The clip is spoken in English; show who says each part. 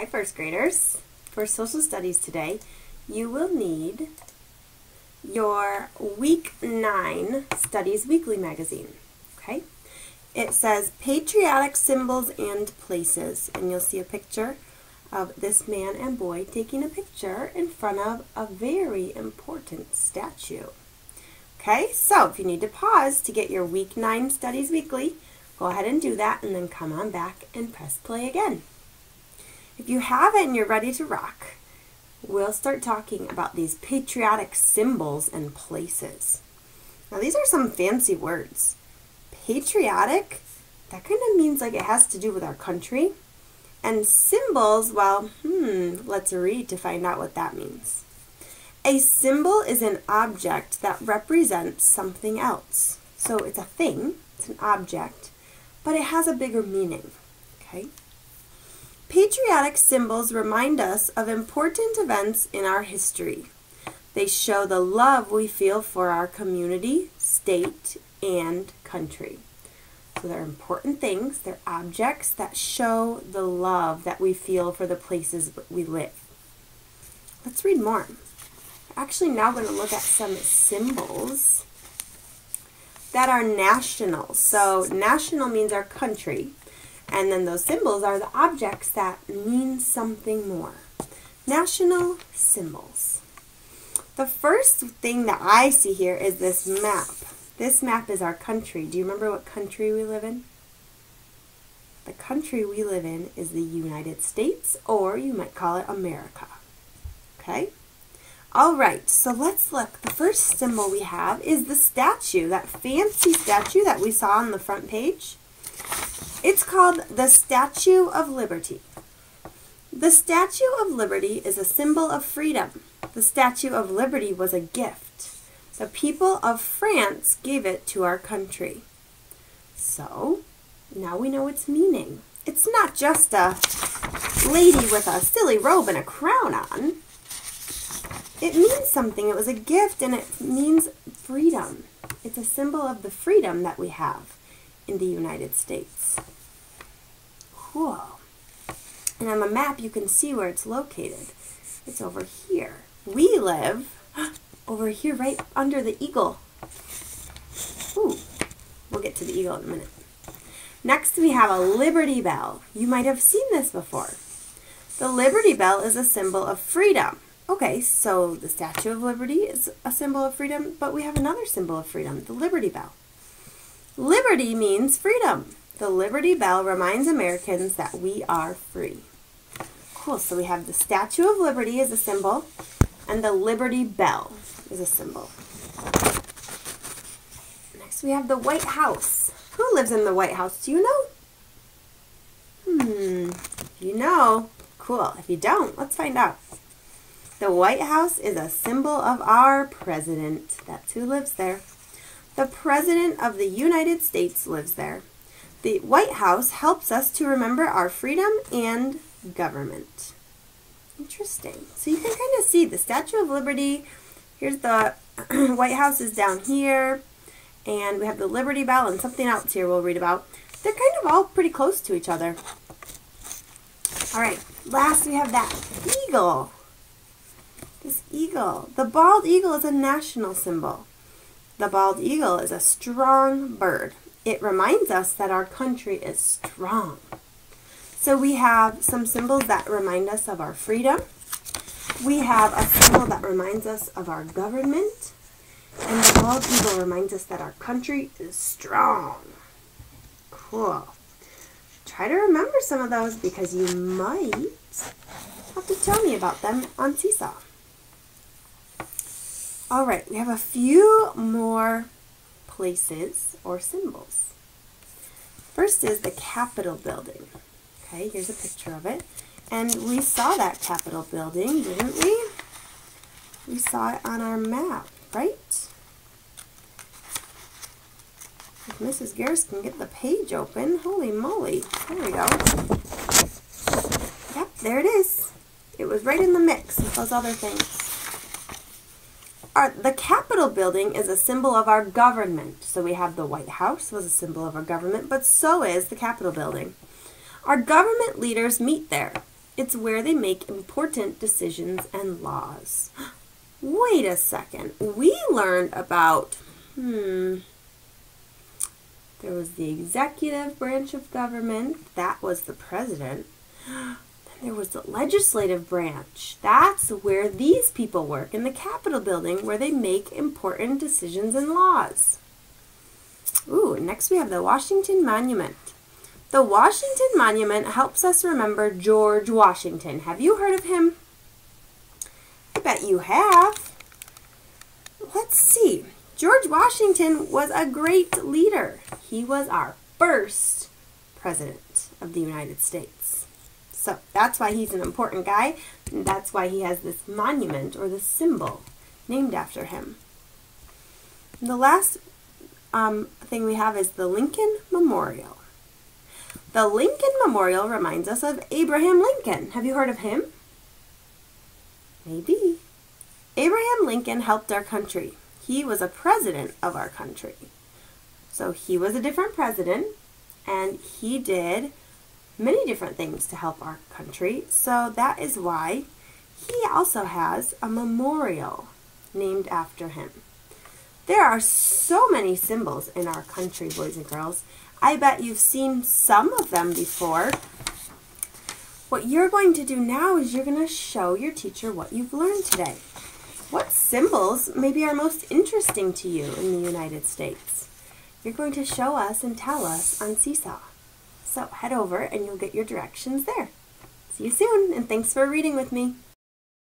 Speaker 1: Hi, first graders. For social studies today, you will need your Week 9 Studies Weekly magazine. Okay? It says Patriotic Symbols and Places, and you'll see a picture of this man and boy taking a picture in front of a very important statue. Okay, so if you need to pause to get your Week 9 Studies Weekly, go ahead and do that and then come on back and press play again. If you have it and you're ready to rock, we'll start talking about these patriotic symbols and places. Now these are some fancy words. Patriotic, that kind of means like it has to do with our country. And symbols, well, let's read to find out what that means. A symbol is an object that represents something else. So it's a thing, it's an object, but it has a bigger meaning, okay? Patriotic symbols remind us of important events in our history. They show the love we feel for our community, state, and country. So they're important things, they're objects that show the love that we feel for the places we live. Let's read more. We're actually now going to look at some symbols that are national. So national means our country. And then those symbols are the objects that mean something more. National symbols. The first thing that I see here is this map. This map is our country. Do you remember what country we live in? The country we live in is the United States, or you might call it America. Okay? All right, so let's look. The first symbol we have is the statue, that fancy statue that we saw on the front page. It's called the Statue of Liberty. The Statue of Liberty is a symbol of freedom. The Statue of Liberty was a gift. The people of France gave it to our country. So, now we know its meaning. It's not just a lady with a silly robe and a crown on. It means something. It was a gift and it means freedom. It's a symbol of the freedom that we have in the United States. Cool. And on the map you can see where it's located. It's over here. We live over here right under the eagle. Ooh, we'll get to the eagle in a minute. Next we have a Liberty Bell. You might have seen this before. The Liberty Bell is a symbol of freedom. Okay, so the Statue of Liberty is a symbol of freedom, but we have another symbol of freedom, the Liberty Bell. Liberty means freedom. The Liberty Bell reminds Americans that we are free. Cool, so we have the Statue of Liberty as a symbol, and the Liberty Bell is a symbol. Next we have the White House. Who lives in the White House? Do you know? If you know, cool. If you don't, let's find out. The White House is a symbol of our president. That's who lives there. The President of the United States lives there. The White House helps us to remember our freedom and government. Interesting. So you can kind of see the Statue of Liberty. Here's the White House is down here. And we have the Liberty Bell and something else here we'll read about. They're kind of all pretty close to each other. All right. Last we have that eagle. This eagle. The bald eagle is a national symbol. The bald eagle is a strong bird. It reminds us that our country is strong. So we have some symbols that remind us of our freedom. We have a symbol that reminds us of our government. And the bald eagle reminds us that our country is strong. Cool. Try to remember some of those because you might have to tell me about them on Seesaw. All right, we have a few more places or symbols. First is the Capitol building. Okay, here's a picture of it. And we saw that Capitol building, didn't we? We saw it on our map, right? If Mrs. Garris can get the page open, holy moly. There we go. Yep, there it is. It was right in the mix with those other things. The Capitol building is a symbol of our government. So we have the White House was a symbol of our government, but so is the Capitol building. Our government leaders meet there. It's where they make important decisions and laws. Wait a second. We learned about, there was the executive branch of government. That was the president. Then there was the legislative branch. That's where these people work in the Capitol building, where they make important decisions and laws. Ooh, next we have the Washington Monument. The Washington Monument helps us remember George Washington. Have you heard of him? I bet you have. Let's see. George Washington was a great leader. He was our first president of the United States. So that's why he's an important guy, and that's why he has this monument or this symbol named after him. And the last thing we have is the Lincoln Memorial. The Lincoln Memorial reminds us of Abraham Lincoln. Have you heard of him? Maybe. Abraham Lincoln helped our country. He was a president of our country. So he was a different president, and he did many different things to help our country. So that is why he also has a memorial named after him. There are so many symbols in our country, boys and girls. I bet you've seen some of them before. What you're going to do now is you're going to show your teacher what you've learned today. What symbols maybe are most interesting to you in the United States? You're going to show us and tell us on Seesaw. So head over and you'll get your directions there. See you soon, and thanks for reading with me.